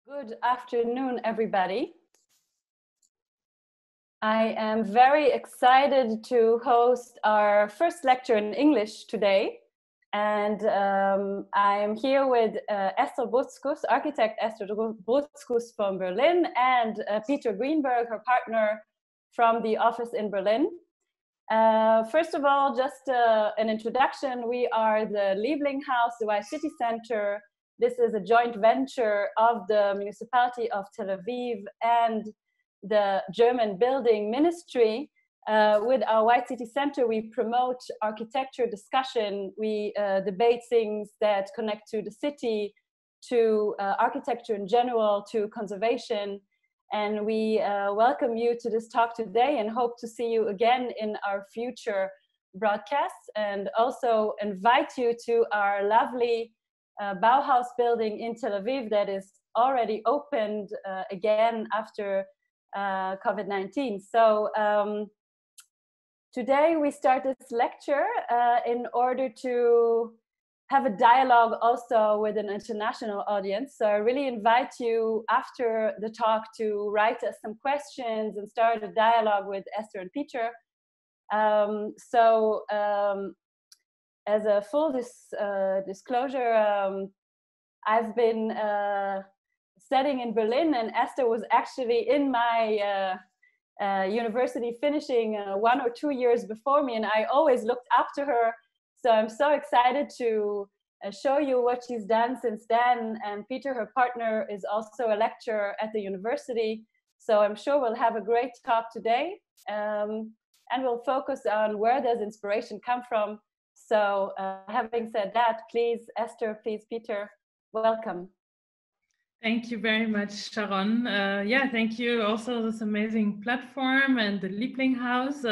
Good afternoon, everybody. I am very excited to host our first lecture in English today. And I am here with Esther Butzkus, architect Esther Butzkus from Berlin, and Peter Greenberg, her partner from the office in Berlin. First of all, just an introduction. We are the Liebling House, the White City Center. This is a joint venture of the municipality of Tel Aviv and the German Building Ministry. With our White City Center, we promote architecture discussion. We debate things that connect to the city, to architecture in general, to conservation. And we welcome you to this talk today and hope to see you again in our future broadcasts, and also invite you to our lovely Bauhaus building in Tel Aviv that is already opened again after COVID-19. So today we start this lecture in order to have a dialogue also with an international audience. So I really invite you after the talk to write us some questions and start a dialogue with Esther and Peter. As a full disclosure, I've been studying in Berlin, and Esther was actually in my university finishing 1 or 2 years before me, and I always looked up to her. So I'm so excited to show you what she's done since then. And Peter, her partner, is also a lecturer at the university. So I'm sure we'll have a great talk today. And we'll focus on where does inspiration come from. So having said that, please, Esther, please, Peter, welcome. Thank you very much, Sharon. Yeah, thank you also this amazing platform and the Liebling House.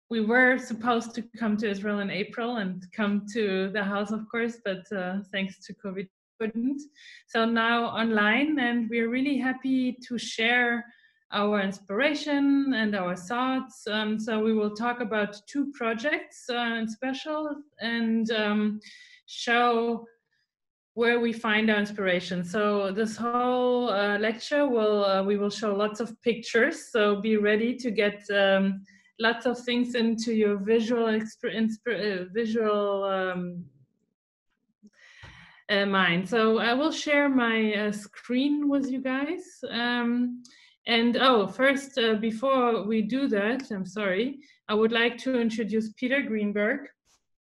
We were supposed to come to Israel in April and come to the house, of course, but thanks to COVID, couldn't. So now online, and we're really happy to share our inspiration and our thoughts. So we will talk about 2 projects in special and show where we find our inspiration. So this whole lecture we will show lots of pictures. So be ready to get lots of things into your visual mind. So I will share my screen with you guys. First, before we do that, I'm sorry, I would like to introduce Peter Greenberg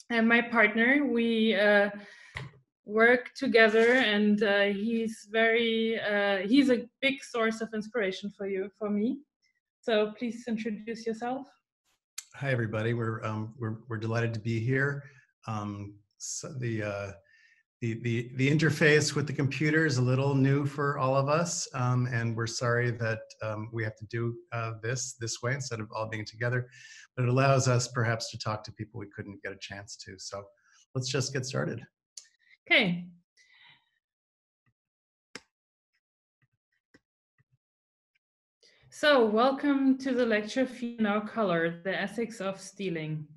and my partner. We work together, and he's a big source of inspiration for me. So please introduce yourself. Hi, everybody. We're delighted to be here. So the interface with the computer is a little new for all of us, and we're sorry that we have to do this way instead of all being together. But it allows us perhaps to talk to people we couldn't get a chance to. So let's just get started. Okay. So welcome to the lecture Feel Now Color, the Ethics of Stealing.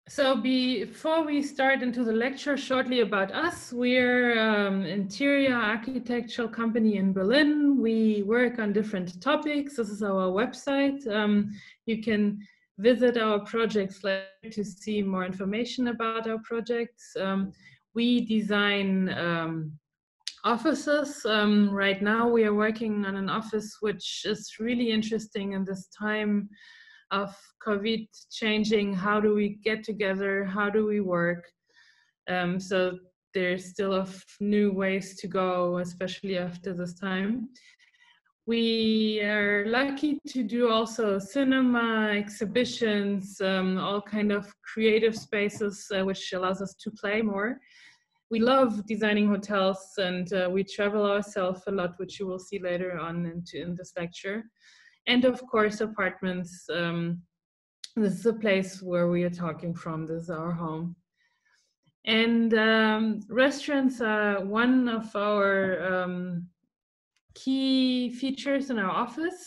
So before we start into the lecture, shortly about us. We're an interior architectural company in Berlin. We work on different topics. This is our website. You can visit our projects later to see more information about our projects. We design offices. Right now we are working on an office which is really interesting in this time of COVID changing. How do we get together? How do we work? So there's still new ways to go, especially after this time. We are lucky to do also cinema, exhibitions, all kind of creative spaces, which allows us to play more. We love designing hotels, and we travel ourselves a lot, which you will see later on in this lecture. And of course, apartments. This is a place where we are talking from. This is our home. And restaurants are one of our key features in our office.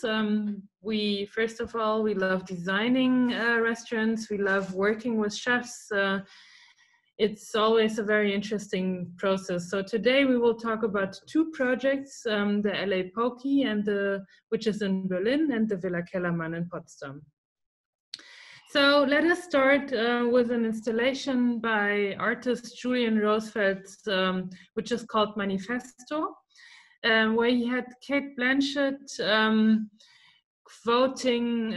First of all, we love designing restaurants. We love working with chefs. it's always a very interesting process. So today we will talk about two projects, the LA Pokey, which is in Berlin, and the Villa Kellermann in Potsdam. So let us start with an installation by artist Julian Rosefeld, which is called Manifesto, where he had Cate Blanchett quoting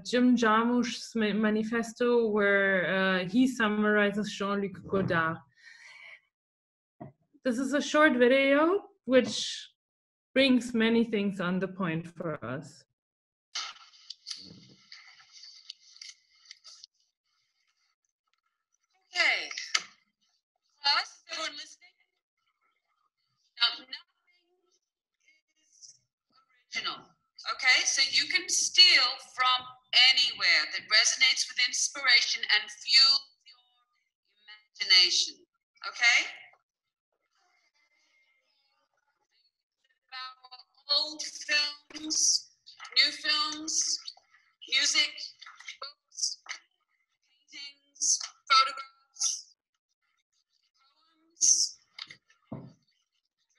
Jim Jarmusch's manifesto, where he summarizes Jean-Luc Godard. This is a short video which brings many things on the point for us. Okay. Class, is everyone listening? Now, nothing is original. Okay, so you can steal from anywhere that resonates with inspiration and fuels your imagination. Okay? About old films, new films, music, books, paintings, photographs, poems, dreams,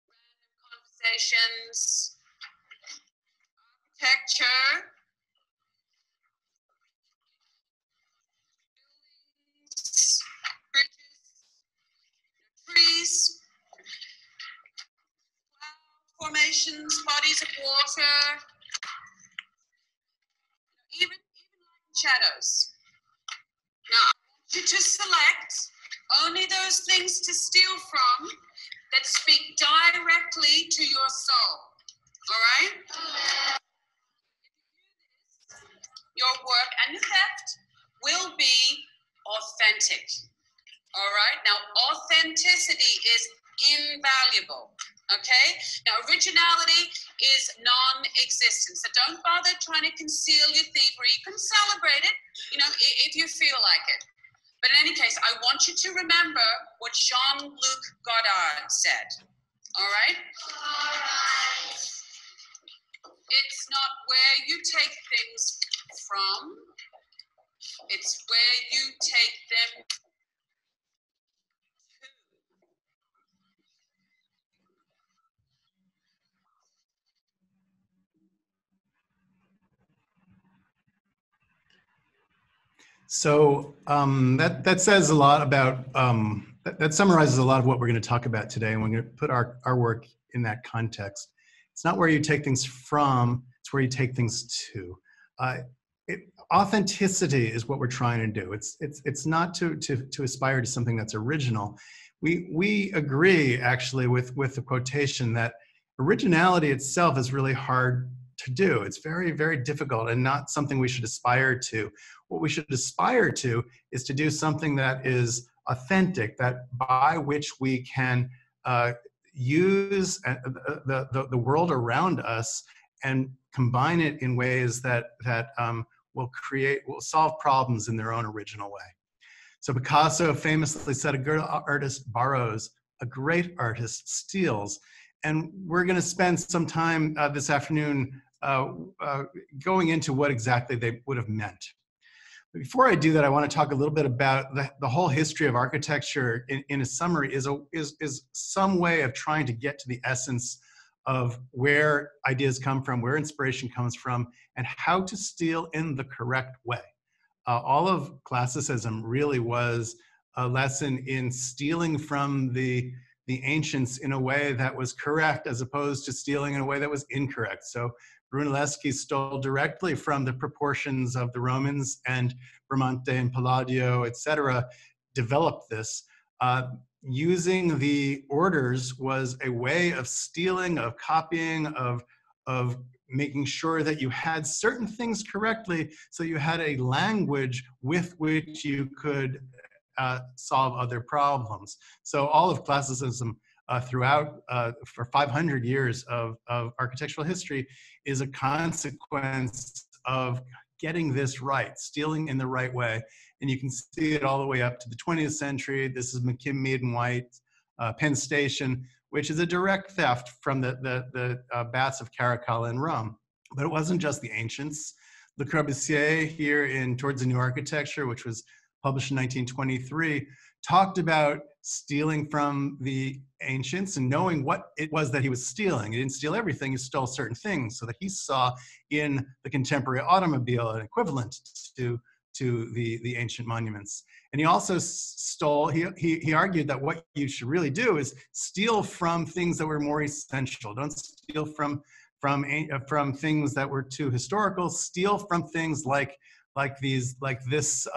random conversations, architecture, buildings, bridges, trees, cloud formations, bodies of water, even light and shadows. Now, I want you to select only those things to steal from that speak directly to your soul. All right? Your work and your theft will be authentic. All right? Now, authenticity is invaluable. Okay? Now, originality is non-existent. So don't bother trying to conceal your thievery. You can celebrate it, if you feel like it. But in any case, I want you to remember what Jean-Luc Godard said. All right? All right. It's not where you take things from, it's where you take them to. So that says a lot about, that summarizes a lot of what we're going to talk about today, and we're going to put our work in that context. It's not where you take things from, it's where you take things to. Authenticity is what we're trying to do. It's not to aspire to something that's original. We agree actually with the quotation that originality itself is really hard to do. It's very, very difficult and not something we should aspire to. What we should aspire to is to do something that is authentic, that by which we can use the world around us and combine it in ways that will solve problems in their own original way. So Picasso famously said, a good artist borrows, a great artist steals. And we're going to spend some time this afternoon going into what exactly they would have meant. Before I do that, I want to talk a little bit about the whole history of architecture. In a summary, is some way of trying to get to the essence of where ideas come from, where inspiration comes from, and how to steal in the correct way. All of classicism really was a lesson in stealing from the ancients in a way that was correct, as opposed to stealing in a way that was incorrect. So Brunelleschi stole directly from the proportions of the Romans, and Bramante and Palladio, etc., developed this. Using the orders was a way of stealing, of copying, of making sure that you had certain things correctly, so you had a language with which you could solve other problems. So all of classicism throughout, for 500 years of architectural history, is a consequence of getting this right, stealing in the right way. And you can see it all the way up to the 20th century. This is McKim, Mead and White, Penn Station, which is a direct theft from the Baths of Caracalla in Rome. But it wasn't just the ancients. Le Corbusier here towards the New Architecture, which was published in 1923, talked about stealing from the ancients and knowing what it was that he was stealing. He didn't steal everything, he stole certain things, so that he saw in the contemporary automobile an equivalent to the ancient monuments. And he also stole, he argued that what you should really do is steal from things that were more essential. Don't steal from things that were too historical. Steal from things like this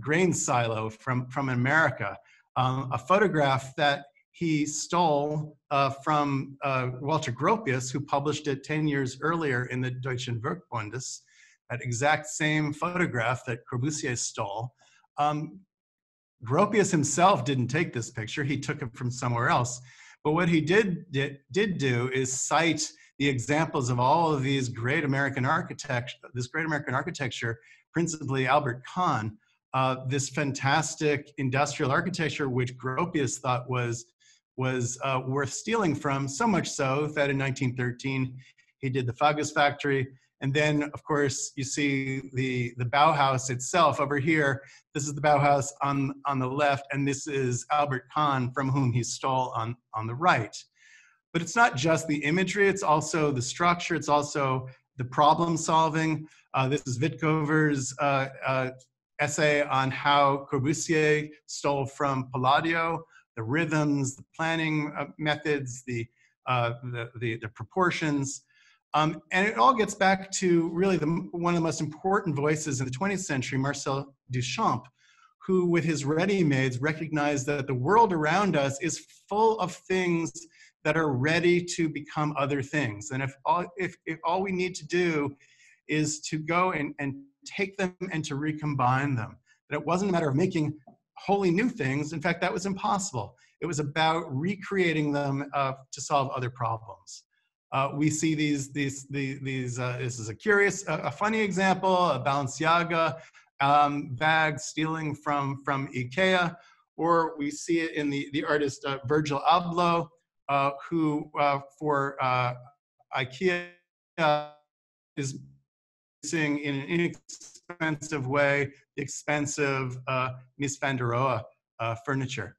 grain silo from America. A photograph that he stole from Walter Gropius, who published it 10 years earlier in the Deutschen Werkbundes, that exact same photograph that Corbusier stole. Gropius himself didn't take this picture, he took it from somewhere else. But what he did do is cite the examples of all of these great American architecture, principally Albert Kahn, this fantastic industrial architecture which Gropius thought was worth stealing from, so much so that in 1913 he did the Fagus factory. And then, of course, you see the Bauhaus itself over here. This is the Bauhaus on the left, and this is Albert Kahn, from whom he stole on the right. But it's not just the imagery, it's also the structure, it's also the problem solving. This is Wittkover's essay on how Corbusier stole from Palladio, the rhythms, the planning methods, the proportions. And it all gets back to really one of the most important voices in the 20th century, Marcel Duchamp, who with his ready-mades recognized that the world around us is full of things that are ready to become other things. And if all we need to do is to go and take them and to recombine them, that it wasn't a matter of making wholly new things. In fact, that was impossible. It was about recreating them to solve other problems. We see this is a funny example, a Balenciaga bag stealing from IKEA, or we see it in the artist Virgil Abloh, who for IKEA is using in an inexpensive way the expensive Mies van der Rohe furniture.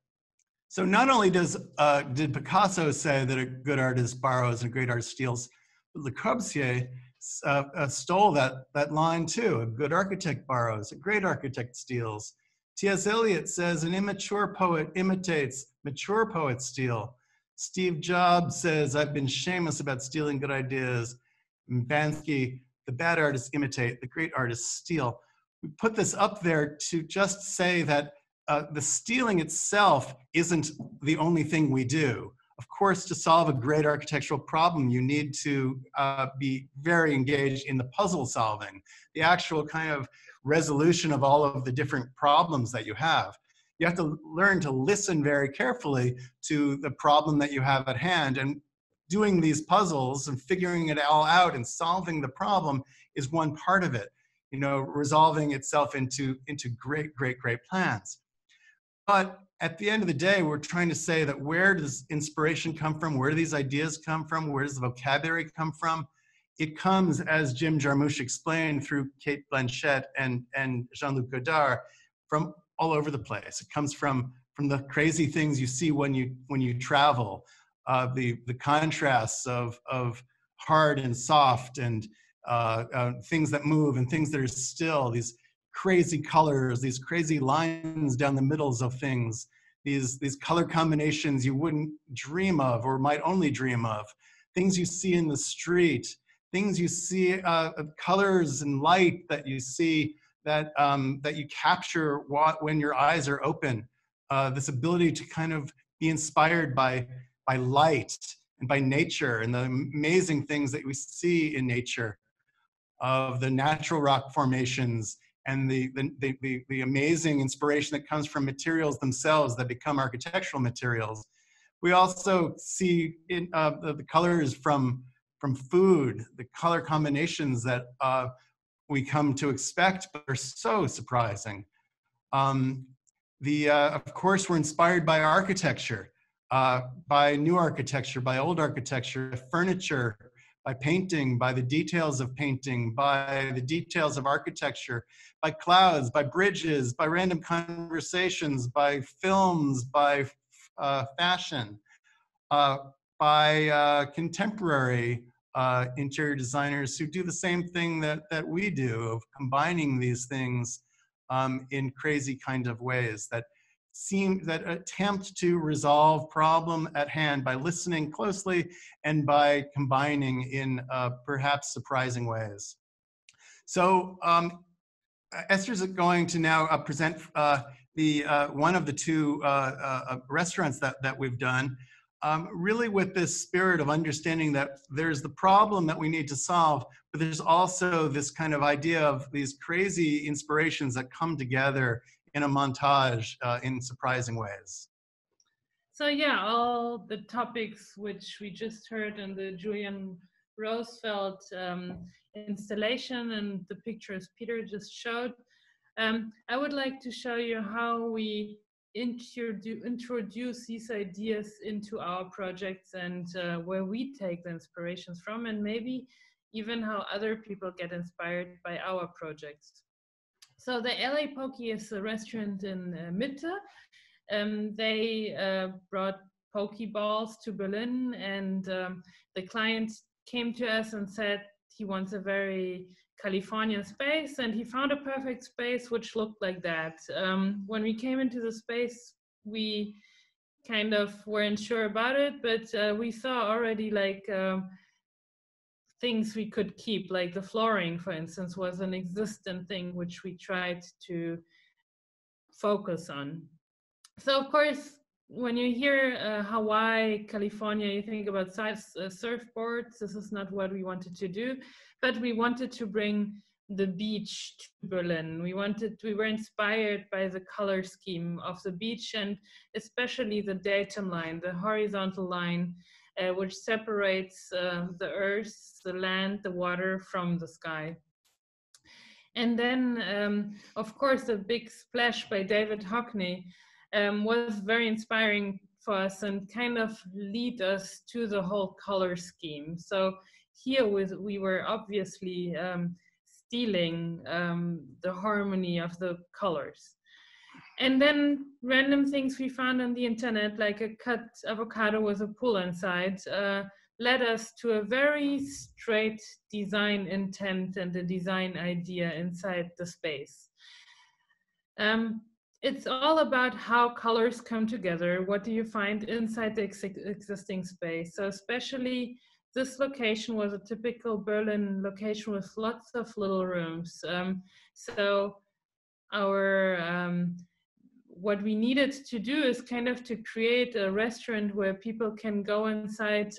So not only did Picasso say that a good artist borrows and a great artist steals, but Le Corbusier stole that line too. A good architect borrows, a great architect steals. T.S. Eliot says an immature poet imitates, mature poets steal. Steve Jobs says, I've been shameless about stealing good ideas. And Bansky, the bad artists imitate, the great artists steal. We put this up there to just say that the stealing itself isn't the only thing we do. Of course, to solve a great architectural problem, you need to be very engaged in the puzzle solving, the actual kind of resolution of all of the different problems that you have. You have to learn to listen very carefully to the problem that you have at hand, and doing these puzzles and figuring it all out and solving the problem is one part of it, you know, resolving itself into great plans. But at the end of the day, we're trying to say that where does inspiration come from? Where do these ideas come from? Where does the vocabulary come from? It comes, as Jim Jarmusch explained, through Kate Blanchett and Jean-Luc Godard, from all over the place. It comes from the crazy things you see when you travel, the contrasts of hard and soft, and things that move and things that are still, these crazy colors, these crazy lines down the middles of things, these color combinations you wouldn't dream of or might only dream of, things you see in the street, things you see, colors and light that you see that you capture when your eyes are open. This ability to kind of be inspired by light and by nature and the amazing things that we see in nature, of the natural rock formations, and the amazing inspiration that comes from materials themselves that become architectural materials. We also see in, the colors from food, the color combinations that we come to expect, but are so surprising. Of course, we're inspired by architecture, by new architecture, by old architecture, furniture, by painting, by the details of painting, by the details of architecture, by clouds, by bridges, by random conversations, by films, by fashion, by contemporary interior designers who do the same thing that we do, of combining these things in crazy kind of ways that attempt to resolve problem at hand by listening closely and by combining in perhaps surprising ways. So Esther's going to now present one of the two restaurants that we've done, really with this spirit of understanding that there's the problem that we need to solve, but there's also this kind of idea of these crazy inspirations that come together in a montage in surprising ways. So yeah, all the topics which we just heard in the Julian Roosevelt installation and the pictures Peter just showed, I would like to show you how we introduce these ideas into our projects and where we take the inspirations from, and maybe even how other people get inspired by our projects. So the LA Poke is a restaurant in Mitte. They brought poke balls to Berlin, and the client came to us and said he wants a very Californian space, and he found a perfect space which looked like that. When we came into the space, we kind of weren't sure about it, but we saw already like things we could keep, like the flooring, for instance, was an existent thing which we tried to focus on. So of course, when you hear Hawaii, California, you think about surfboards. This is not what we wanted to do, but we wanted to bring the beach to Berlin. We were inspired by the color scheme of the beach, and especially the datum line, the horizontal line, which separates the earth, the land, the water from the sky. And then, of course, the big splash by David Hockney was very inspiring for us and kind of lead us to the whole color scheme. So here we were obviously stealing the harmony of the colors. And then random things we found on the internet, like a cut avocado with a pool inside, led us to a very straight design intent and a design idea inside the space. It's all about how colors come together. What do you find inside the existing space? So especially this location was a typical Berlin location with lots of little rooms. So our what we needed to do is kind of to create a restaurant where people can go inside,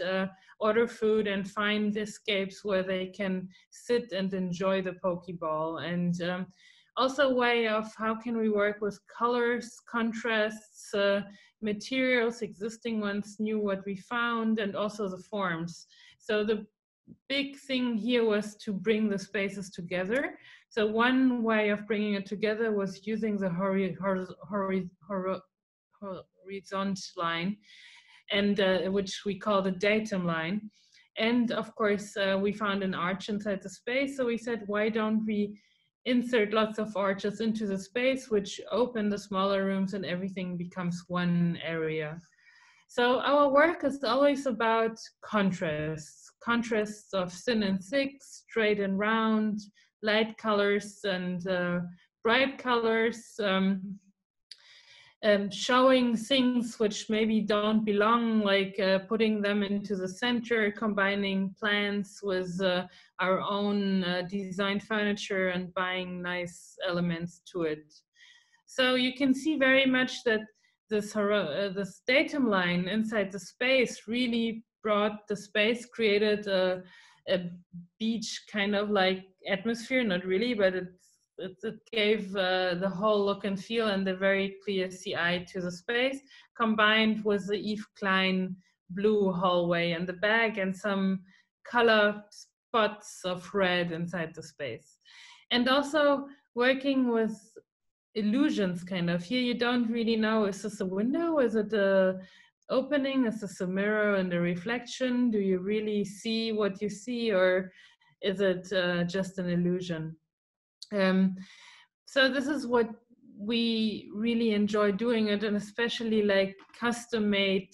order food, and find escapes where they can sit and enjoy the poke ball. And also a way of how can we work with colors, contrasts, materials, existing ones, new what we found, and also the forms. So the big thing here was to bring the spaces together. So one way of bringing it together was using the horizontal line, and which we call the datum line. And of course, we found an arch inside the space. So we said, why don't we insert lots of arches into the space, which open the smaller rooms and everything becomes one area. So our work is always about contrasts of thin and thick, straight and round, light colors and bright colors, showing things which maybe don't belong, like putting them into the center, combining plants with our own designed furniture and buying nice elements to it. So you can see very much that this datum line inside the space really brought the space, created a beach kind of like atmosphere, not really, but it gave the whole look and feel and the very clear CI to the space, combined with the Yves Klein blue hallway and the back and some color spots of red inside the space. And also working with illusions kind of. Here you don't really know, is this a window? Is it the opening? Is this a mirror and a reflection? Do you really see what you see, or is it just an illusion? So this is what we really enjoy doing it, and especially like custom-made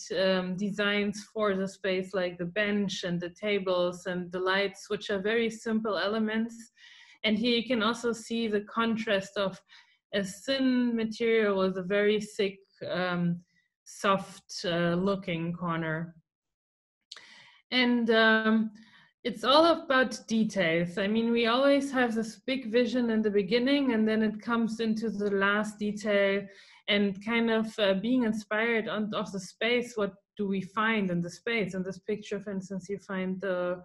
designs for the space, like the bench and the tables and the lights, which are very simple elements. And here you can also see the contrast of a thin material with a very thick, soft looking corner. And it's all about details. I mean, we always have this big vision in the beginning, and then it comes into the last detail and kind of being inspired of the space. What do we find in the space? In this picture, for instance, you find the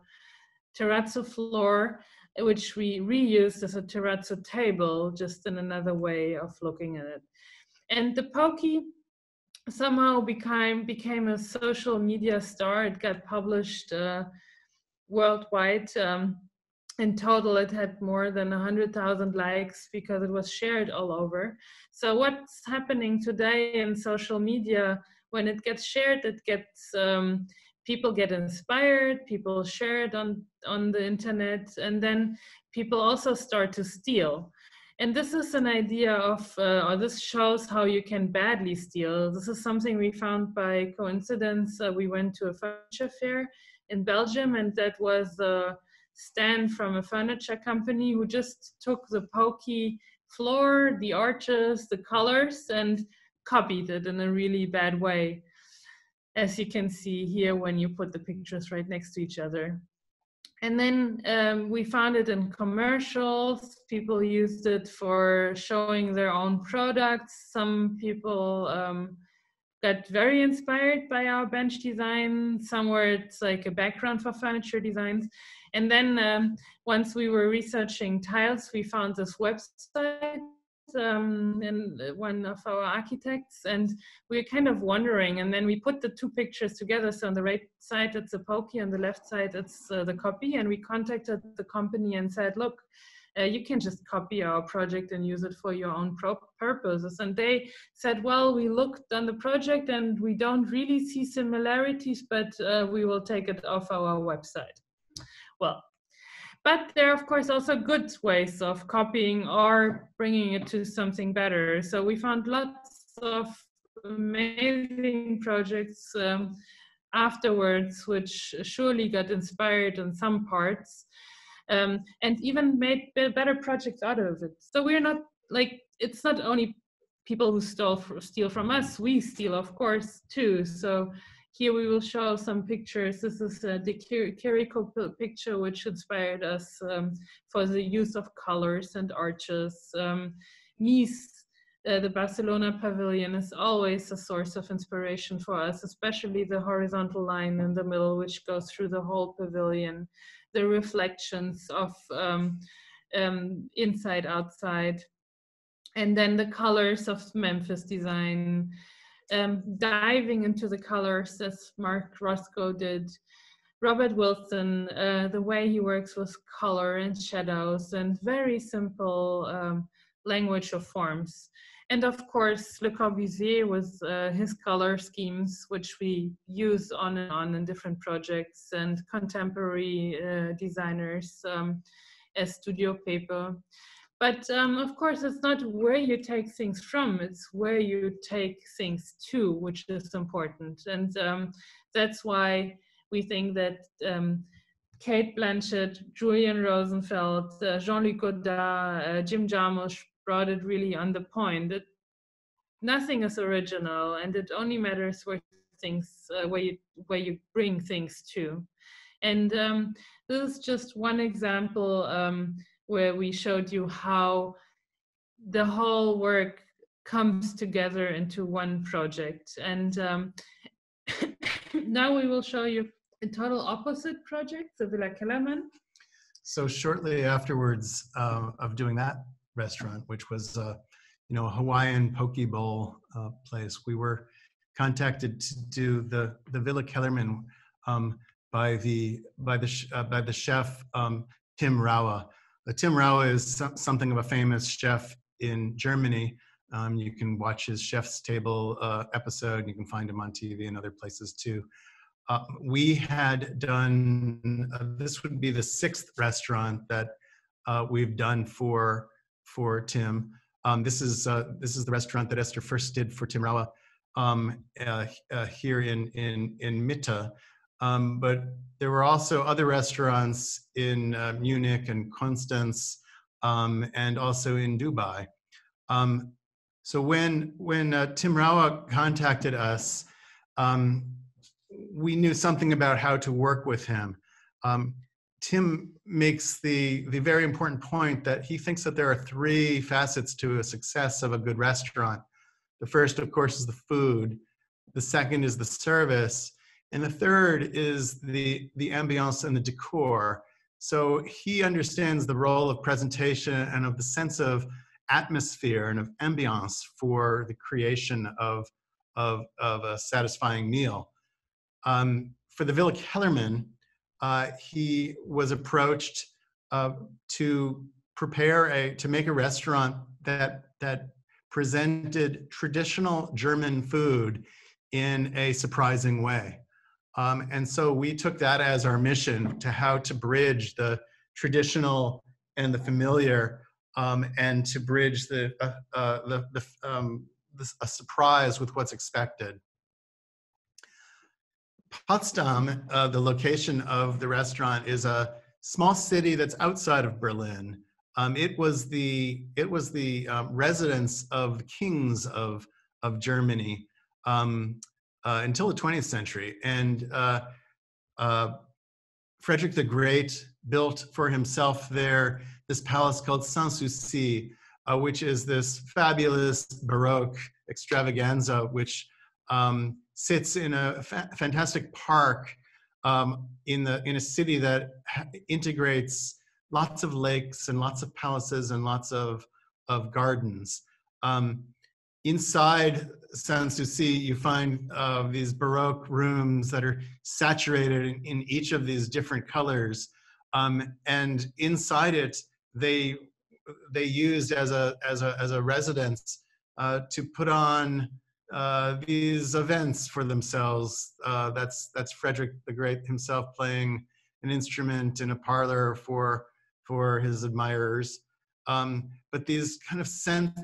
terrazzo floor, which we reused as a terrazzo table, just in another way of looking at it. And the Poki somehow became a social media star. It got published worldwide. In total, it had more than 100,000 likes because it was shared all over. So what's happening today in social media, when it gets shared, it gets people get inspired, people share it on the internet, and then people also start to steal. And this is an idea of, or this shows how you can badly steal. This is something we found by coincidence. We went to a furniture fair in Belgium, and that was a stand from a furniture company who just took the Poki floor, the arches, the colors, and copied it in a really bad way, as you can see here when you put the pictures right next to each other. And then we found it in commercials. People used it for showing their own products. Some people got very inspired by our bench design. Somewhere it's like a background for furniture designs. And then once we were researching tiles, we found this website and one of our architects, and we were kind of wondering, and then we put the two pictures together. So on the right side it's a Poki, on the left side it's the copy, and we contacted the company and said, look, you can just copy our project and use it for your own purposes. And they said, well, we looked on the project and we don't really see similarities, but we will take it off our website. Well, but there are, of course, also good ways of copying or bringing it to something better. So we found lots of amazing projects afterwards, which surely got inspired in some parts, and even made better projects out of it. So we're not like, it's not only people who steal from us, we steal, of course, too. So here we will show some pictures. This is the Querico picture, which inspired us for the use of colors and arches. Nice, the Barcelona pavilion, is always a source of inspiration for us, especially the horizontal line in the middle, which goes through the whole pavilion. The reflections of inside, outside. And then the colors of Memphis design. Diving into the colors as Mark Roscoe did. Robert Wilson, the way he works with color and shadows and very simple language of forms. And of course, Le Corbusier with his color schemes, which we use on and on in different projects, and contemporary designers as Studio Paper. But of course, it's not where you take things from, it's where you take things to, which is important. And that's why we think that Kate Blanchett, Julian Rosenfeld, Jean-Luc Godard, Jim Jarmusch brought it really on the point that nothing is original, and it only matters where things, where you bring things to. And this is just one example where we showed you how the whole work comes together into one project. And now we will show you a total opposite project, the Villa Kellerman. So shortly afterwards of doing that restaurant, which was a Hawaiian poke bowl place, we were contacted to do the Villa Kellerman by the chef Tim Raue. Tim Raue is something of a famous chef in Germany. You can watch his Chef's Table episode. You can find him on TV and other places too. We had done, this would be the 6th restaurant that we've done for Tim. This is the restaurant that Esther first did for Tim Raue here in Mitte. But there were also other restaurants in Munich and Konstanz, and also in Dubai. So when Tim Raue contacted us, we knew something about how to work with him. Tim makes the very important point that he thinks that there are 3 facets to a success of a good restaurant. The first, of course, is the food. The second is the service. And the third is the ambiance and the decor. So he understands the role of presentation and of the sense of atmosphere and of ambiance for the creation of a satisfying meal. For the Villa Kellerman, he was approached to make a restaurant that presented traditional German food in a surprising way. And so we took that as our mission to how to bridge the traditional and the familiar, and to bridge a surprise with what's expected. Potsdam, the location of the restaurant, is a small city that's outside of Berlin. It was the residence of the kings of Germany until the 20th century. And Frederick the Great built for himself there this palace called Sanssouci, which is this fabulous Baroque extravaganza, which sits in a fantastic park in a city that integrates lots of lakes and lots of palaces and lots of gardens. Inside Sanssouci, you find these Baroque rooms that are saturated in each of these different colors, and inside it, they used as a residence to put on these events for themselves. That's Frederick the Great himself playing an instrument in a parlor for his admirers. But these kind of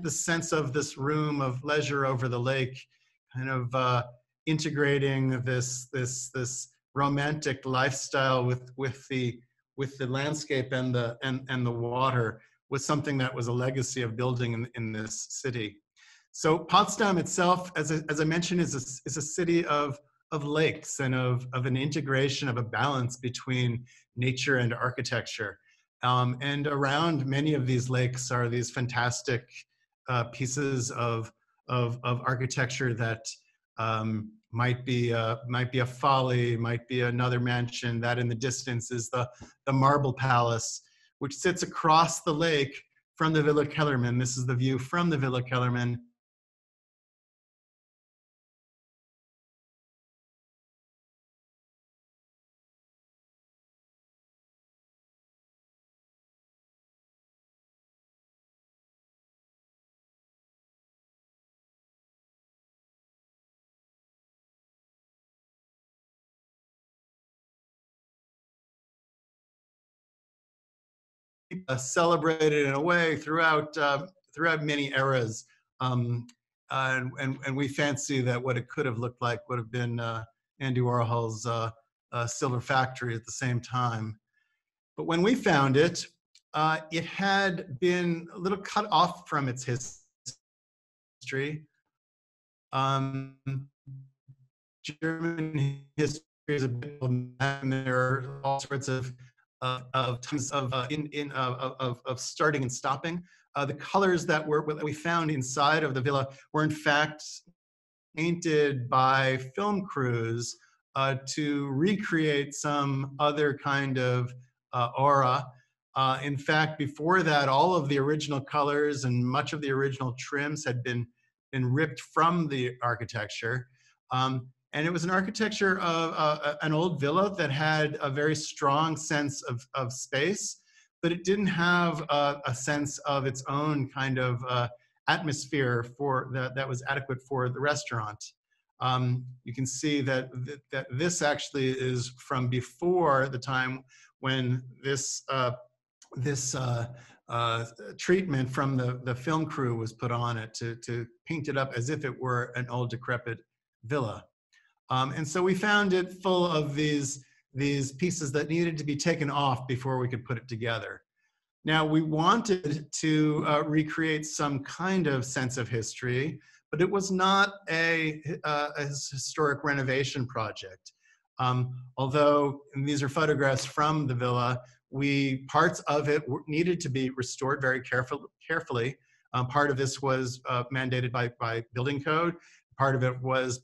the sense of this room of leisure over the lake, kind of integrating this romantic lifestyle with the landscape and the water, was something that was a legacy of building in this city. So Potsdam itself, as I mentioned, is a city of lakes and of an integration, of a balance between nature and architecture. And around many of these lakes are these fantastic pieces of architecture that might be a folly, might be another mansion. That in the distance is the Marble Palace, which sits across the lake from the Villa Kellerman. This is the view from the Villa Kellerman. Celebrated in a way throughout many eras, and we fancy that what it could have looked like would have been Andy Warhol's Silver Factory at the same time. But when we found it, it had been a little cut off from its history. German history is a bit of a mess, and there are all sorts of times of starting and stopping. The colors that we found inside of the villa were in fact painted by film crews to recreate some other kind of aura. In fact, before that, all of the original colors and much of the original trims had been ripped from the architecture. And it was an architecture of an old villa that had a very strong sense of space, but it didn't have a sense of its own kind of atmosphere that was adequate for the restaurant. You can see that this actually is from before the time when this treatment from the film crew was put on it to paint it up as if it were an old decrepit villa. And so we found it full of these pieces that needed to be taken off before we could put it together. Now, we wanted to recreate some kind of sense of history, but it was not a historic renovation project. Although, and these are photographs from the villa, parts of it needed to be restored very carefully. Part of this was mandated by building code. Part of it was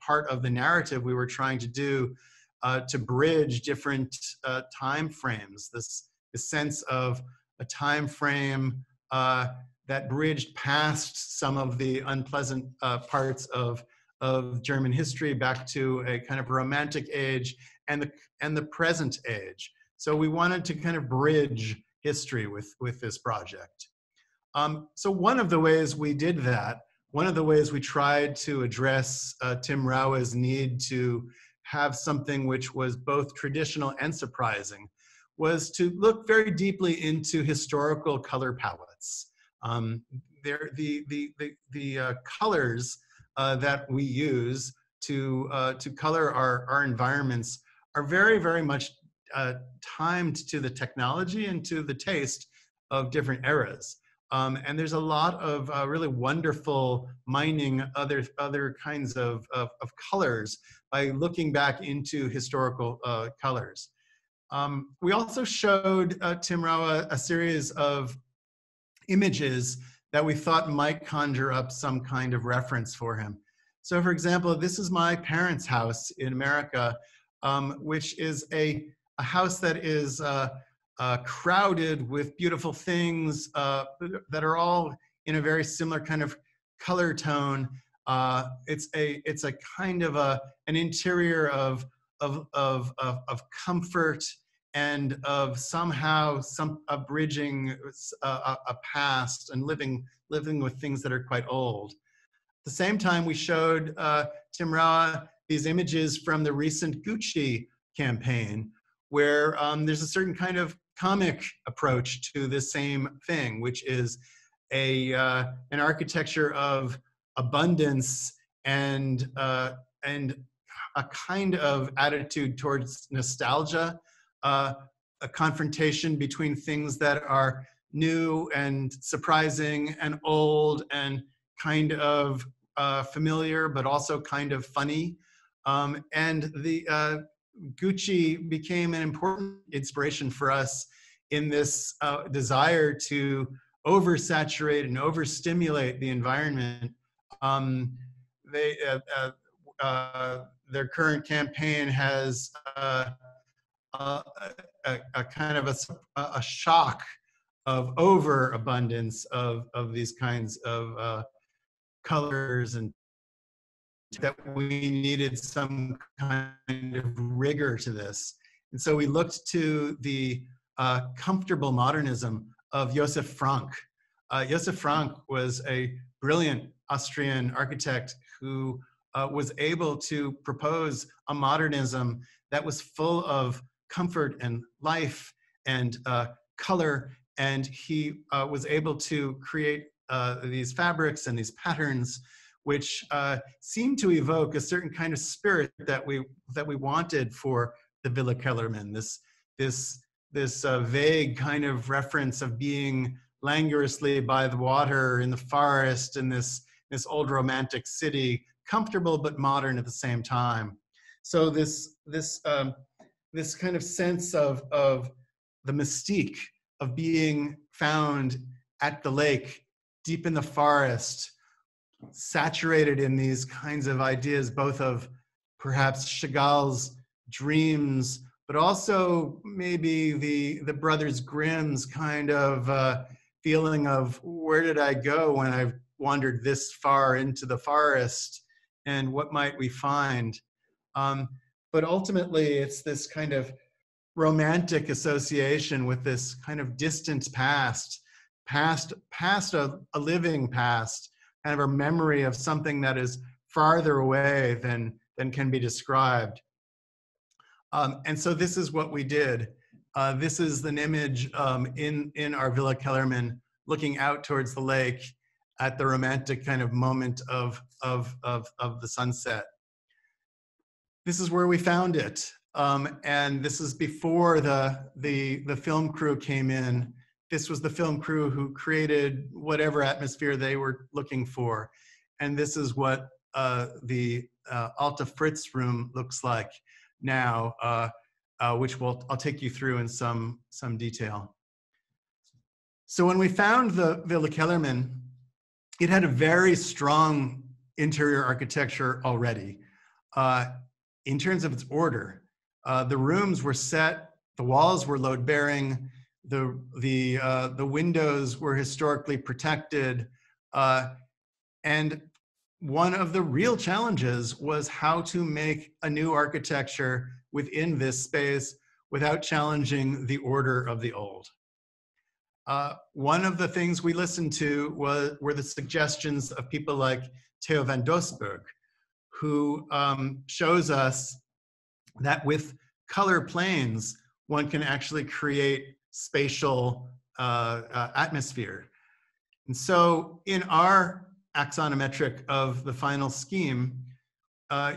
part of the narrative we were trying to do to bridge different time frames. This sense of a time frame that bridged past some of the unpleasant parts of German history back to a kind of romantic age and the present age. So we wanted to kind of bridge history with this project. So one of the ways we did that, one of the ways we tried to address Tim Rawa's need to have something which was both traditional and surprising, was to look very deeply into historical color palettes. The colors that we use to color our environments are very, very much timed to the technology and to the taste of different eras. And there's a lot of really wonderful mining other kinds of colors by looking back into historical colors. We also showed Tim Rawa a series of images that we thought might conjure up some kind of reference for him. So for example, this is my parents' house in America, which is a house that is crowded with beautiful things that are all in a very similar kind of color tone. It's a kind of an interior of comfort and of somehow bridging a past and living with things that are quite old. At the same time, we showed Tim Rawa these images from the recent Gucci campaign, where there's a certain kind of comic approach to this same thing, which is an architecture of abundance and a kind of attitude towards nostalgia, a confrontation between things that are new and surprising and old and kind of familiar, but also kind of funny. And the Gucci became an important inspiration for us in this desire to oversaturate and overstimulate the environment. Their current campaign has a kind of a shock of overabundance of these kinds of colors, and that we needed some kind of rigor to this. And so we looked to the comfortable modernism of Josef Frank. Josef Frank was a brilliant Austrian architect who was able to propose a modernism that was full of comfort and life and color, and he was able to create these fabrics and these patterns which seemed to evoke a certain kind of spirit that we wanted for the Villa Kellermann. This vague kind of reference of being languorously by the water in the forest in this old romantic city, comfortable but modern at the same time. So this kind of sense of the mystique of being found at the lake, deep in the forest, saturated in these kinds of ideas, both of perhaps Chagall's dreams, but also maybe the Brothers Grimm's kind of feeling of, where did I go when I've wandered this far into the forest, and what might we find? But ultimately, it's this kind of romantic association with this kind of distant past past a living past, kind of a memory of something that is farther away than can be described. And so this is what we did. This is an image in our Villa Kellerman, looking out towards the lake at the romantic kind of moment of the sunset. This is where we found it. And this is before the film crew came in. This was the film crew who created whatever atmosphere they were looking for. And this is what the Alta Fritz room looks like now, which I'll take you through in some detail. So when we found the Villa Kellerman, it had a very strong interior architecture already. In terms of its order, the rooms were set, the walls were load-bearing, the windows were historically protected, and one of the real challenges was how to make a new architecture within this space without challenging the order of the old. One of the things we listened to were the suggestions of people like Theo van Doesburg, who shows us that with color planes, one can actually create spatial atmosphere. And so in our axonometric of the final scheme,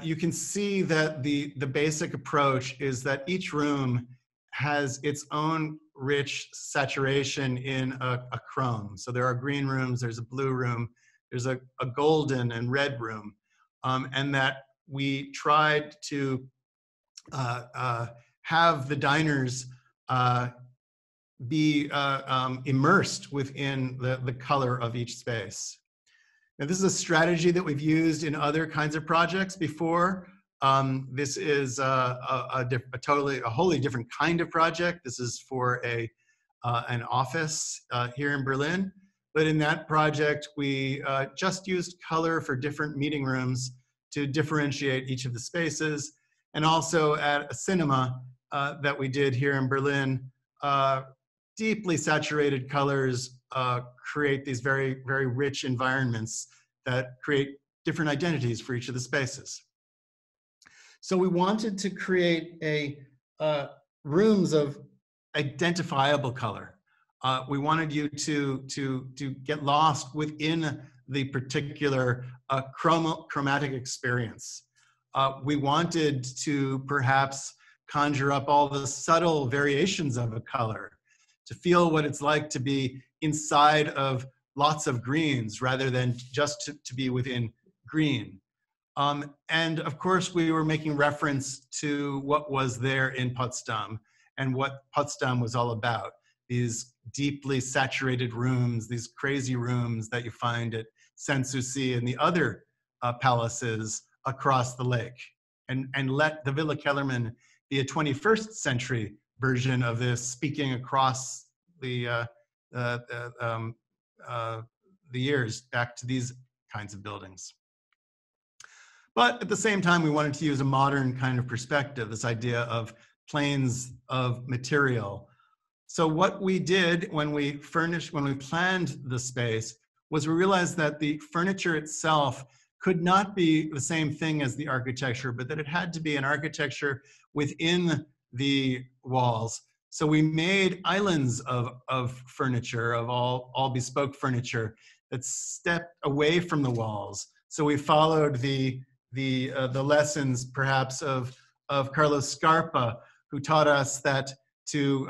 you can see that the basic approach is that each room has its own rich saturation in a chrome. So there are green rooms, there's a blue room, there's a golden and red room, and that we tried to have the diners be immersed within the color of each space. Now, this is a strategy that we've used in other kinds of projects before. This is a wholly different kind of project. This is for an office here in Berlin. But in that project, we just used color for different meeting rooms to differentiate each of the spaces. And also at a cinema that we did here in Berlin, deeply saturated colors create these very, very rich environments that create different identities for each of the spaces. So we wanted to create rooms of identifiable color. We wanted you to get lost within the particular chromatic experience. We wanted to perhaps conjure up all the subtle variations of a color, to feel what it's like to be inside of lots of greens rather than just to be within green. And of course, we were making reference to what was there in Potsdam and what Potsdam was all about. These deeply saturated rooms, these crazy rooms that you find at Sanssouci and the other palaces across the lake. And let the Villa Kellerman be a 21st century version of this, speaking across the years back to these kinds of buildings. But at the same time, we wanted to use a modern kind of perspective, this idea of planes of material. So what we did when we planned the space was we realized that the furniture itself could not be the same thing as the architecture, but that it had to be an architecture within the walls. So we made islands of furniture, of all bespoke furniture that stepped away from the walls. So we followed the lessons perhaps of Carlos Scarpa, who taught us that to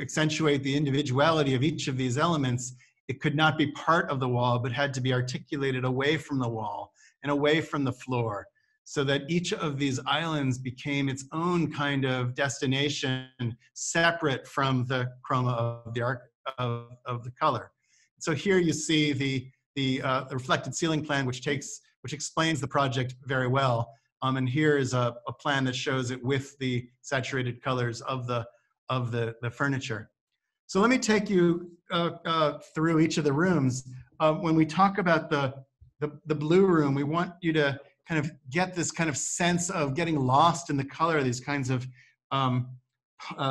accentuate the individuality of each of these elements, it could not be part of the wall, but had to be articulated away from the wall and away from the floor, so that each of these islands became its own kind of destination, separate from the chroma of the color. So here you see the reflected ceiling plan, which explains the project very well. And here is a plan that shows it with the saturated colors of the furniture. So let me take you through each of the rooms. When we talk about the blue room, we want you to kind of get this kind of sense of getting lost in the color, these kinds of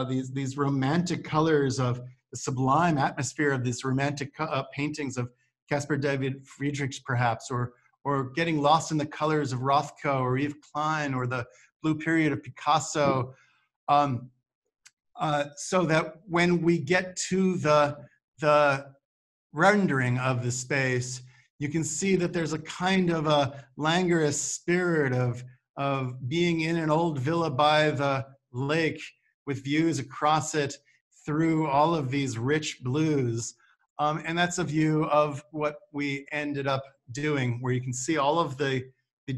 these romantic colors of sublime atmosphere of these romantic paintings of Caspar David Friedrich, perhaps, or getting lost in the colors of Rothko or Yves Klein or the blue period of Picasso, so that when we get to the rendering of the space, you can see that there's a kind of a languorous spirit of being in an old villa by the lake with views across it through all of these rich blues. And that's a view of what we ended up doing, where you can see all of the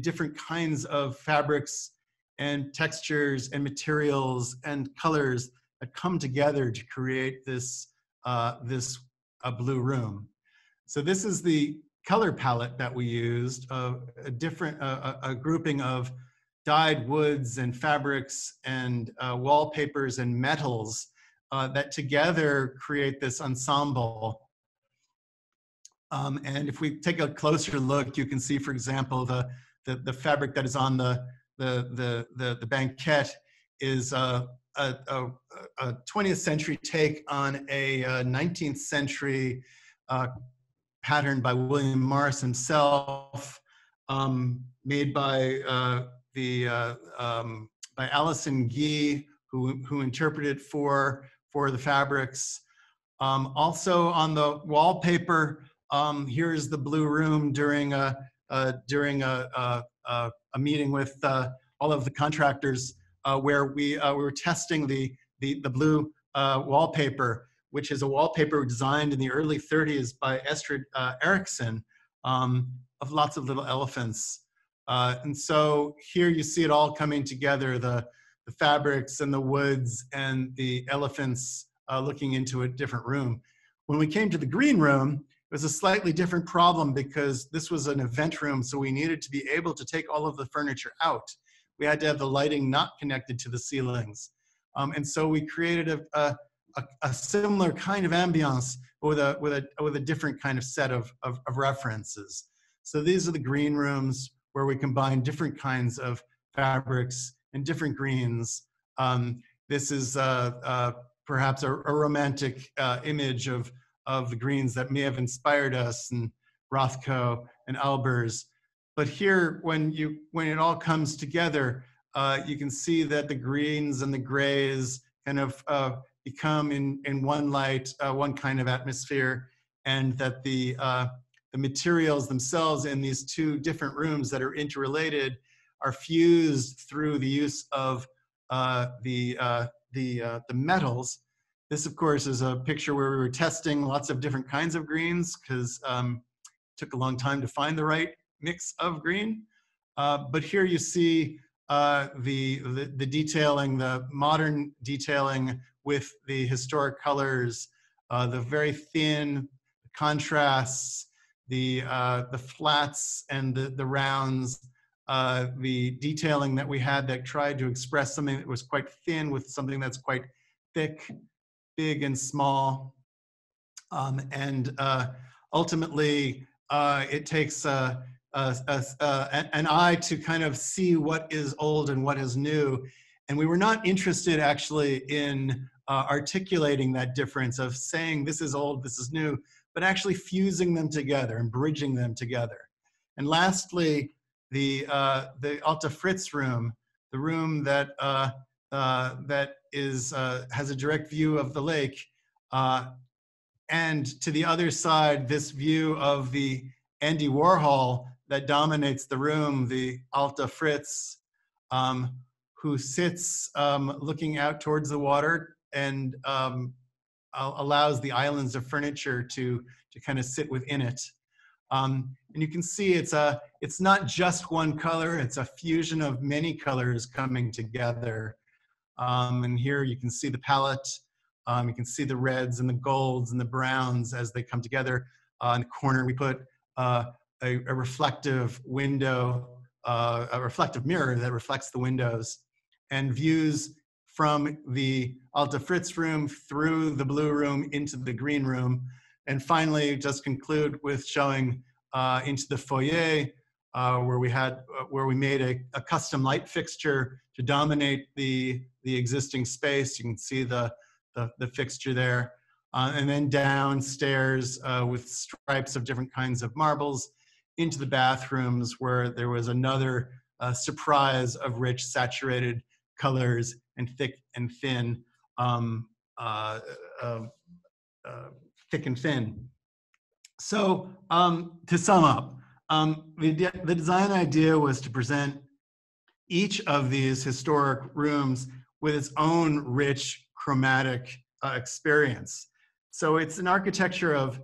different kinds of fabrics and textures and materials and colors that come together to create this blue room. So this is the color palette that we used, a grouping of dyed woods and fabrics and wallpapers and metals that together create this ensemble. And if we take a closer look, you can see, for example, the fabric that is on the banquette is a 20th century take on a 19th century pattern by William Morris himself, made by Alison Guy, who interpreted for the fabrics. Also on the wallpaper, here's the blue room during a meeting with all of the contractors, where we were testing the blue wallpaper, which is a wallpaper designed in the early 30s by Estrid Eriksson, of lots of little elephants. And so here you see it all coming together, the fabrics and the woods and the elephants looking into a different room. When we came to the green room, it was a slightly different problem because this was an event room, so we needed to be able to take all of the furniture out. We had to have the lighting not connected to the ceilings. And so we created a similar kind of ambiance with a different kind of set of references. So these are the green rooms where we combine different kinds of fabrics and different greens. This is perhaps a romantic image of the greens that may have inspired us, and Rothko and Albers. But here, when it all comes together, you can see that the greens and the grays kind of become in one light, one kind of atmosphere, and that the materials themselves in these two different rooms that are interrelated are fused through the use of the metals. This, of course, is a picture where we were testing lots of different kinds of greens, because it took a long time to find the right mix of green. But here you see the detailing, the modern detailing with the historic colors, the very thin contrasts, the flats and the rounds, the detailing that we had that tried to express something that was quite thin with something that's quite thick, big and small. And ultimately, it takes an eye to kind of see what is old and what is new. And we were not interested actually in articulating that difference of saying this is old, this is new, but actually fusing them together and bridging them together. And lastly, the Alta Fritz room, the room that has a direct view of the lake, and to the other side, this view of the Andy Warhol that dominates the room, the Alta Fritz, who sits looking out towards the water and allows the islands of furniture to kind of sit within it. And you can see it's not just one color, it's a fusion of many colors coming together. And here you can see the palette, you can see the reds and the golds and the browns as they come together. In the corner we put a reflective window, a reflective mirror that reflects the windows, and views from the Alta Fritz room through the blue room into the green room. And finally, just conclude with showing into the foyer, where we made a custom light fixture to dominate the existing space. You can see the fixture there. and then downstairs with stripes of different kinds of marbles into the bathrooms, where there was another surprise of rich saturated colors and thick and thin, thick and thin. So to sum up, the design idea was to present each of these historic rooms with its own rich chromatic experience. So it's an architecture of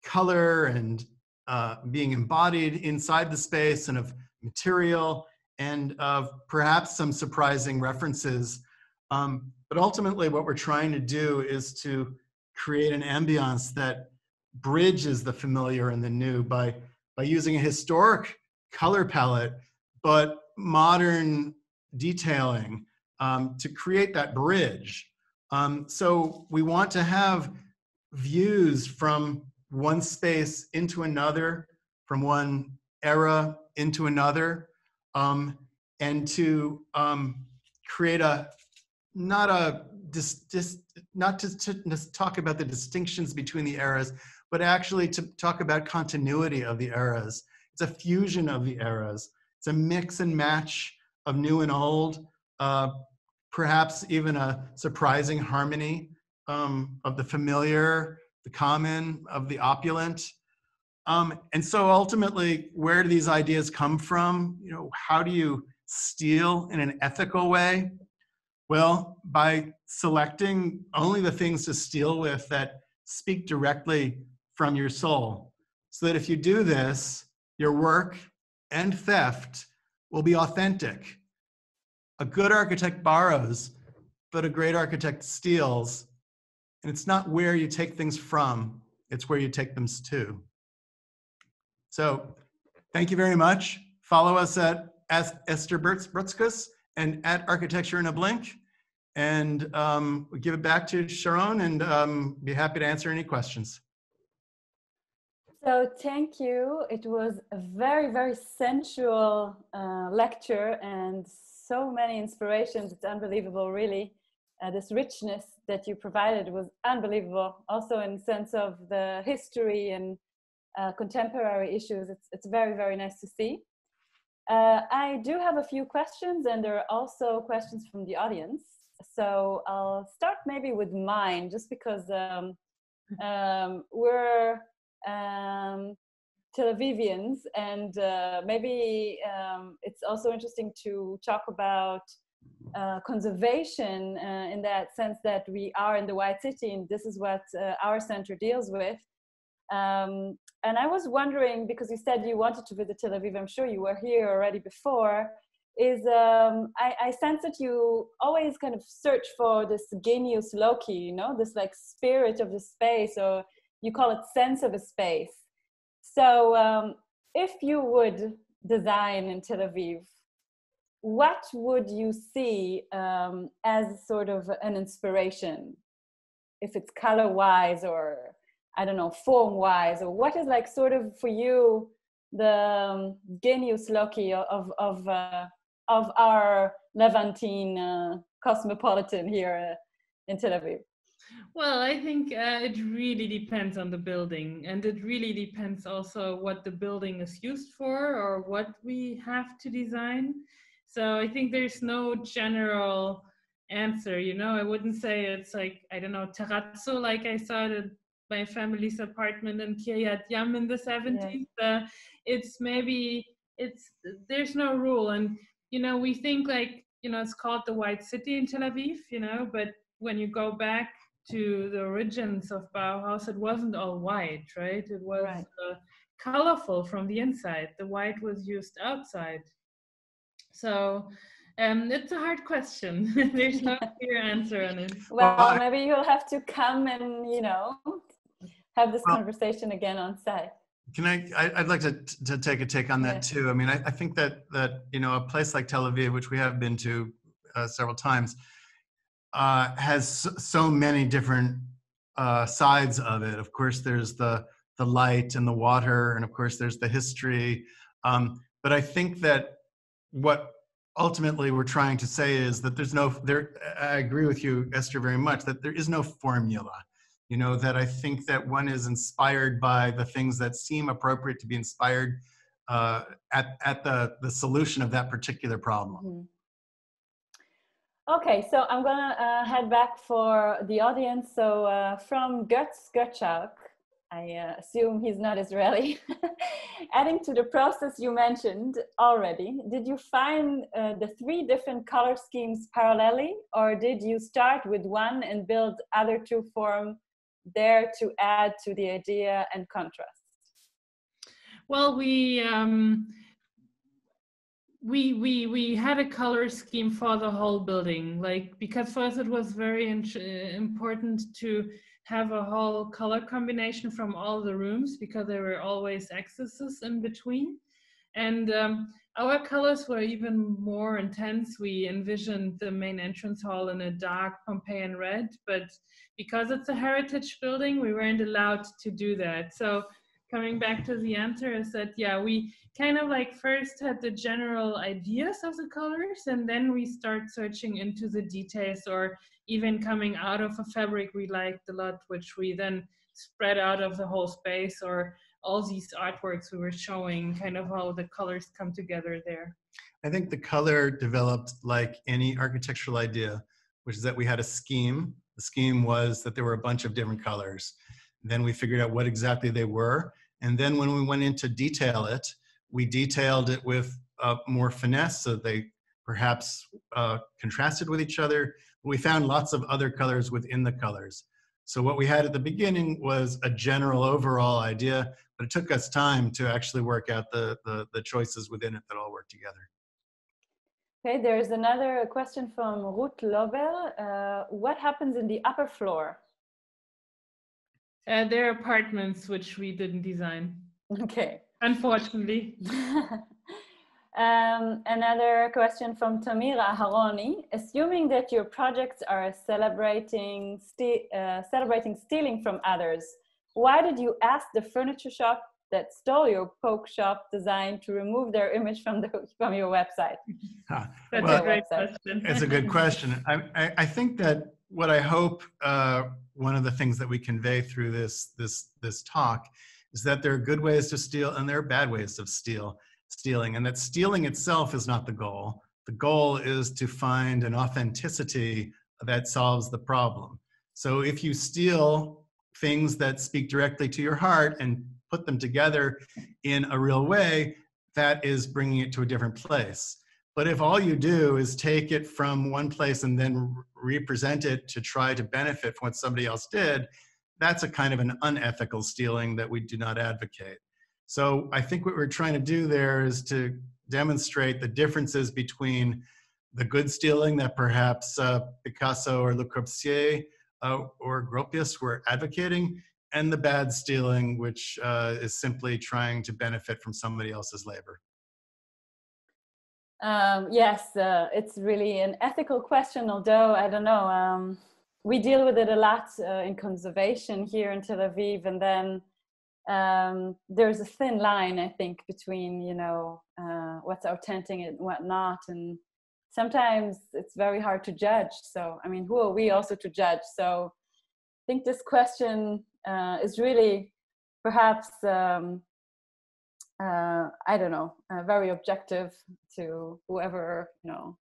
color and being embodied inside the space, and of material, and of perhaps some surprising references. But ultimately what we're trying to do is to create an ambiance that bridges the familiar and the new by using a historic color palette, but modern detailing to create that bridge. So we want to have views from one space into another, from one era into another, and to create not to talk about the distinctions between the eras, but actually to talk about continuity of the eras. It's a fusion of the eras. It's a mix and match of new and old, perhaps even a surprising harmony of the familiar, the common, of the opulent. And so ultimately, where do these ideas come from? You know, how do you steal in an ethical way? Well, by selecting only the things to steal with that speak directly from your soul, so that if you do this, your work and theft will be authentic. A good architect borrows, but a great architect steals. And it's not where you take things from, it's where you take them to. So thank you very much. Follow us at Esther Brutzkus and at Architecture in a Blink. And we'll give it back to Sharon, and be happy to answer any questions. So thank you. It was a very, very sensual lecture, and so many inspirations. It's unbelievable, really. This richness that you provided was unbelievable. Also in the sense of the history and contemporary issues. It's very, very nice to see. I do have a few questions, and there are also questions from the audience. So I'll start maybe with mine, just because we're Tel Avivians, and maybe it's also interesting to talk about conservation in that sense that we are in the White City, and this is what our center deals with. And I was wondering, because you said you wanted to visit Tel Aviv, I'm sure you were here already before, I sense that you always kind of search for this genius loci, you know, this like spirit of the space, or you call it sense of a space. So if you would design in Tel Aviv, what would you see as sort of an inspiration? If it's color-wise, or I don't know, form-wise, or what is like sort of for you the genius loci of our Levantine cosmopolitan here in Tel Aviv? Well, I think it really depends on the building, and it really depends also what the building is used for or what we have to design. So I think there's no general answer, you know. I wouldn't say it's like, I don't know, terrazzo like I saw it at my family's apartment in Kiryat Yam in the 70s. Yeah. There's no rule. And, you know, we think like, you know, it's called the White City in Tel Aviv, you know, but when you go back to the origins of Bauhaus, it wasn't all white, right? It was colorful from the inside. The white was used outside. So it's a hard question. There's no clear answer on it. Well, maybe you'll have to come and, you know, have this conversation again on site. Can I'd like to take a take on that too. I mean, I think that you know, a place like Tel Aviv, which we have been to several times, has so many different sides of it. Of course, there's the light and the water, and of course there's the history. But I think that what ultimately we're trying to say is that I agree with you, Esther, very much, that there is no formula. You know, that I think that one is inspired by the things that seem appropriate to be inspired at the solution of that particular problem. Mm-hmm. Okay, so I'm gonna head back for the audience. So from Götz Götschalk, I assume he's not Israeli. Adding to the process you mentioned already, did you find the 3 different color schemes parallelly, or did you start with one and build other 2 form there to add to the idea and contrast? Well, we had a color scheme for the whole building, like, because for us it was very important to have a whole color combination from all the rooms, because there were always accesses in between. And our colors were even more intense. We envisioned the main entrance hall in a dark Pompeian red, but because it's a heritage building, we weren't allowed to do that. So coming back to the answer is that, yeah, we kind of like first had the general ideas of the colors, and then we start searching into the details, or even coming out of a fabric we liked a lot, which we then spread out of the whole space, or all these artworks we were showing, kind of how the colors come together there. I think the color developed like any architectural idea, which is that we had a scheme. The scheme was that there were a bunch of different colors. Then we figured out what exactly they were. And then when we went in to detail it, we detailed it with more finesse, so they perhaps contrasted with each other. We found lots of other colors within the colors. So what we had at the beginning was a general overall idea, but it took us time to actually work out the choices within it that all work together. Okay, there's another question from Ruth Lobel. What happens in the upper floor? There are apartments which we didn't design. Okay. Unfortunately. Another question from Tamira Haroni. Assuming that your projects are celebrating stealing from others, why did you ask the furniture shop that stole your poke shop design to remove their image from your website? That's a great question. It's a good question. I think that what I hope one of the things that we convey through this talk is that there are good ways to steal and there are bad ways of stealing, and that stealing itself is not the goal. The goal is to find an authenticity that solves the problem. So if you steal things that speak directly to your heart and put them together in a real way, that is bringing it to a different place. But if all you do is take it from one place and then represent it to try to benefit from what somebody else did, that's a kind of an unethical stealing that we do not advocate. So I think what we're trying to do there is to demonstrate the differences between the good stealing that perhaps Picasso or Le Corbusier or Gropius were advocating, and the bad stealing, which is simply trying to benefit from somebody else's labor. Yes, it's really an ethical question, although I don't know, we deal with it a lot in conservation here in Tel Aviv, and then there's a thin line, I think, between, you know, what's authentic and what not, and sometimes it's very hard to judge. So, I mean, who are we also to judge? So I think this question is really perhaps, I don't know, very objective to whoever, you know.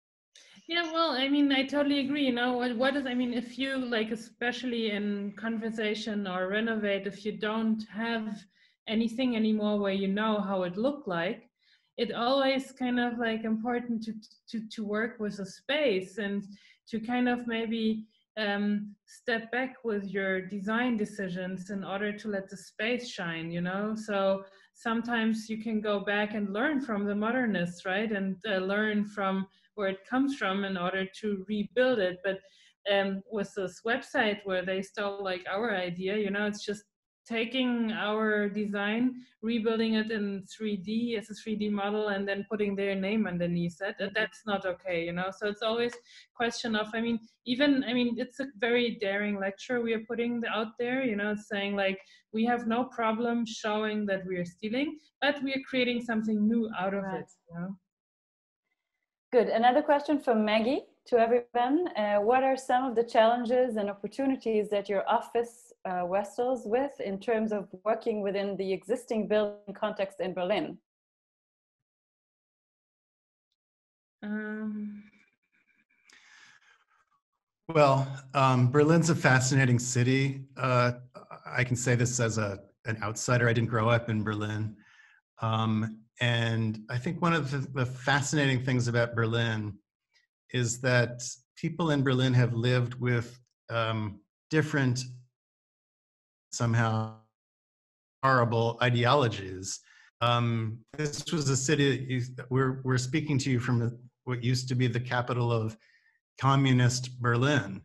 Yeah, well, I mean, I totally agree. You know, what is, I mean, if you like, especially in conversation or renovate, if you don't have anything anymore where you know how it looked like, it always kind of like important to work with a space and to kind of maybe step back with your design decisions in order to let the space shine, you know? So sometimes you can go back and learn from the modernists, right? And learn from where it comes from in order to rebuild it. But with this website where they stole like our idea, you know, it's just taking our design, rebuilding it in 3D as a 3D model, and then putting their name underneath it. That's not okay, you know? So it's always question of, I mean, it's a very daring lecture we are putting out there, you know, it's saying like, we have no problem showing that we are stealing, but we are creating something new out of it, you know? Good. Another question from Maggie. to everyone. What are some of the challenges and opportunities that your office wrestles with in terms of working within the existing building context in Berlin? Well, Berlin's a fascinating city. I can say this as an outsider. I didn't grow up in Berlin. And I think one of the fascinating things about Berlin is that people in Berlin have lived with different, somehow horrible ideologies. This was a city that we're speaking to you from what used to be the capital of communist Berlin.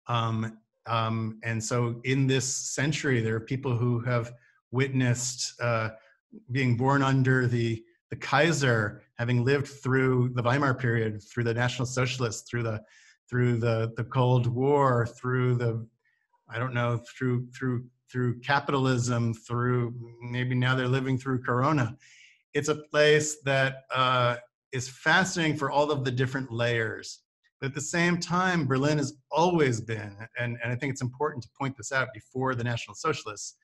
And so in this century, there are people who have witnessed being born under the Kaiser, having lived through the Weimar period, through the National Socialists, through the Cold War, through the, I don't know, through capitalism, through maybe now they're living through Corona. It's a place that is fascinating for all of the different layers. But at the same time, Berlin has always been, and I think it's important to point this out, before the National Socialists,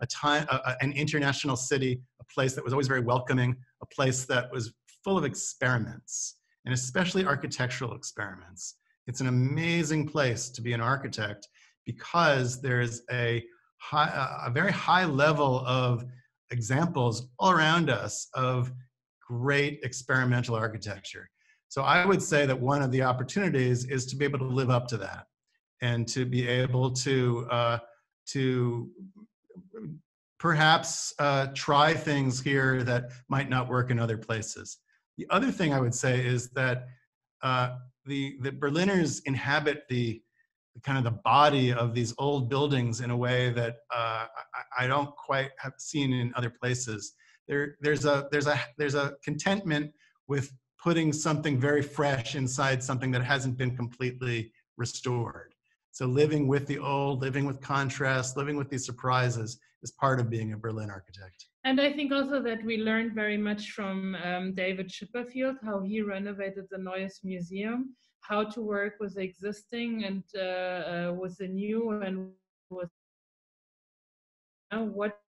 an international city, a place that was always very welcoming, a place that was full of experiments, and especially architectural experiments. It's an amazing place to be an architect because there's a very high level of examples all around us of great experimental architecture. So I would say that one of the opportunities is to be able to live up to that and to be able to perhaps try things here that might not work in other places. The other thing I would say is that the Berliners inhabit the kind of the body of these old buildings in a way that I don't quite have seen in other places. There's a contentment with putting something very fresh inside something that hasn't been completely restored. So living with the old, living with contrast, living with these surprises is part of being a Berlin architect. And I think also that we learned very much from David Chipperfield, how he renovated the Neues Museum, how to work with the existing and with the new, and with what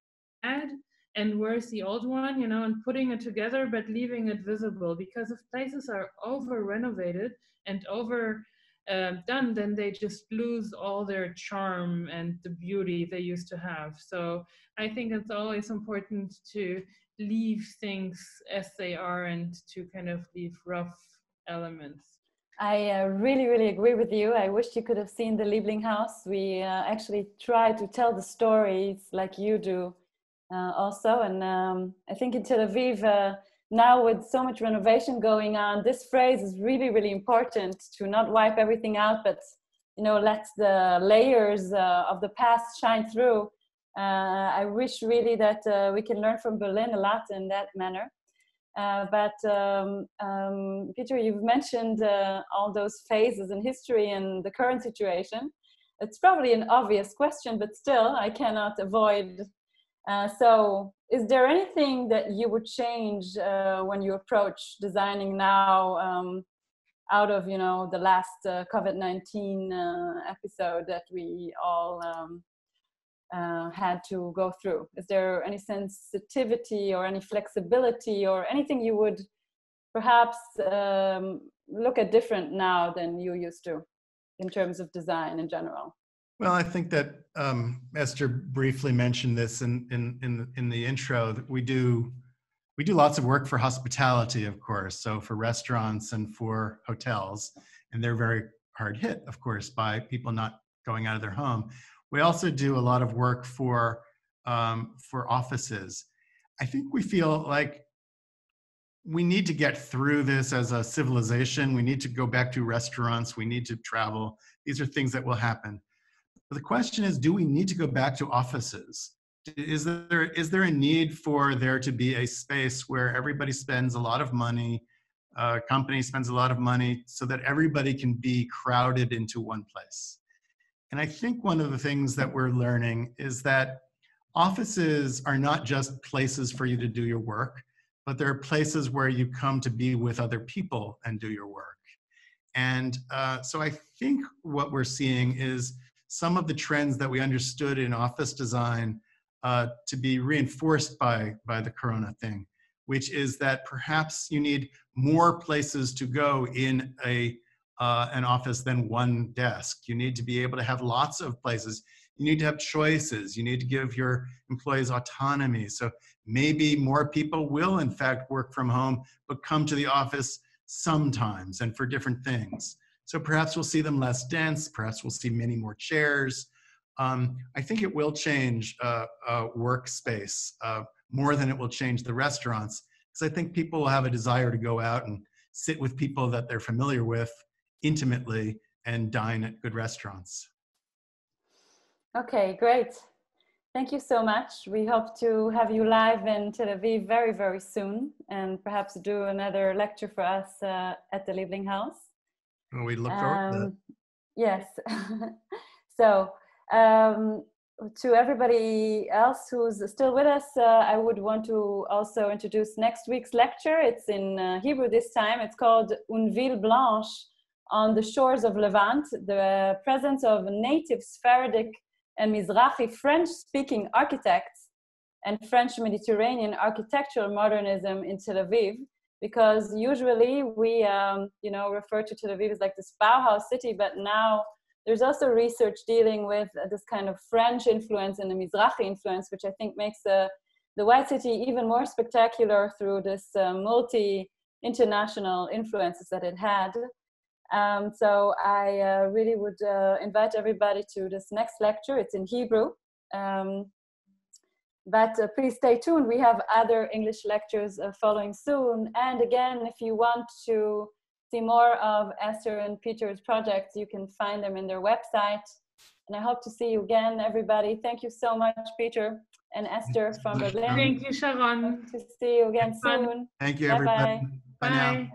add and where's the old one, and putting it together, but leaving it visible. Because if places are over renovated and over done, then they just lose all their charm and the beauty they used to have. So I think it's always important to leave things as they are and to kind of leave rough elements. I really, really agree with you. I wish you could have seen the Lieblinghaus. We actually try to tell the stories like you do also. And I think in Tel Aviv, now with so much renovation going on, this phrase is really, really important, to not wipe everything out, but let the layers of the past shine through. I wish really that we can learn from Berlin a lot in that manner. But Peter, you've mentioned all those phases in history and the current situation. It's probably an obvious question, but still I cannot avoid. So is there anything that you would change when you approach designing now out of the last COVID-19 episode that we all had to go through? Is there any sensitivity or any flexibility or anything you would perhaps look at different now than you used to in terms of design in general? Well, I think that Esther briefly mentioned this in the intro, that we do lots of work for hospitality, of course, so for restaurants and for hotels, and they're very hard hit, of course, by people not going out of their home. We also do a lot of work for offices. I think we feel like we need to get through this as a civilization. We need to go back to restaurants. We need to travel. These are things that will happen. But the question is, do we need to go back to offices? Is there a need for there to be a space where everybody spends a lot of money, company spends a lot of money, so that everybody can be crowded into one place? And I think one of the things that we're learning is that offices are not just places for you to do your work, but they're places where you come to be with other people and do your work. And so I think what we're seeing is some of the trends that we understood in office design to be reinforced by the Corona thing, which is that perhaps you need more places to go in an office than one desk. You need to be able to have lots of places. You need to have choices. You need to give your employees autonomy. So maybe more people will in fact work from home, but come to the office sometimes and for different things. So perhaps we'll see them less dense. Perhaps we'll see many more chairs. I think it will change workspace more than it will change the restaurants, because I think people will have a desire to go out and sit with people that they're familiar with intimately and dine at good restaurants. Okay, great. Thank you so much. We hope to have you live in Tel Aviv very, very soon, and perhaps do another lecture for us at the Liebling House. Well, we look forward to that. Yes. So to everybody else who's still with us, I would want to also introduce next week's lecture. It's in Hebrew this time. It's called Une ville blanche on the shores of Levant, the presence of native Sephardic and Mizrahi French-speaking architects and French Mediterranean architectural modernism in Tel Aviv. Because usually we, refer to Tel Aviv as like this Bauhaus city, but now there's also research dealing with this kind of French influence and the Mizrahi influence, which I think makes the White City even more spectacular through this multi-international influences that it had. So I really would invite everybody to this next lecture. It's in Hebrew. But please stay tuned. We have other English lectures following soon. And again, if you want to see more of Esther and Peter's projects, you can find them in their website. And I hope to see you again, everybody. Thank you so much, Peter and Esther from Berlin. Thank you, Sharon. Hope to see you again soon. Thank you, everybody. Bye-bye. Bye now. Bye.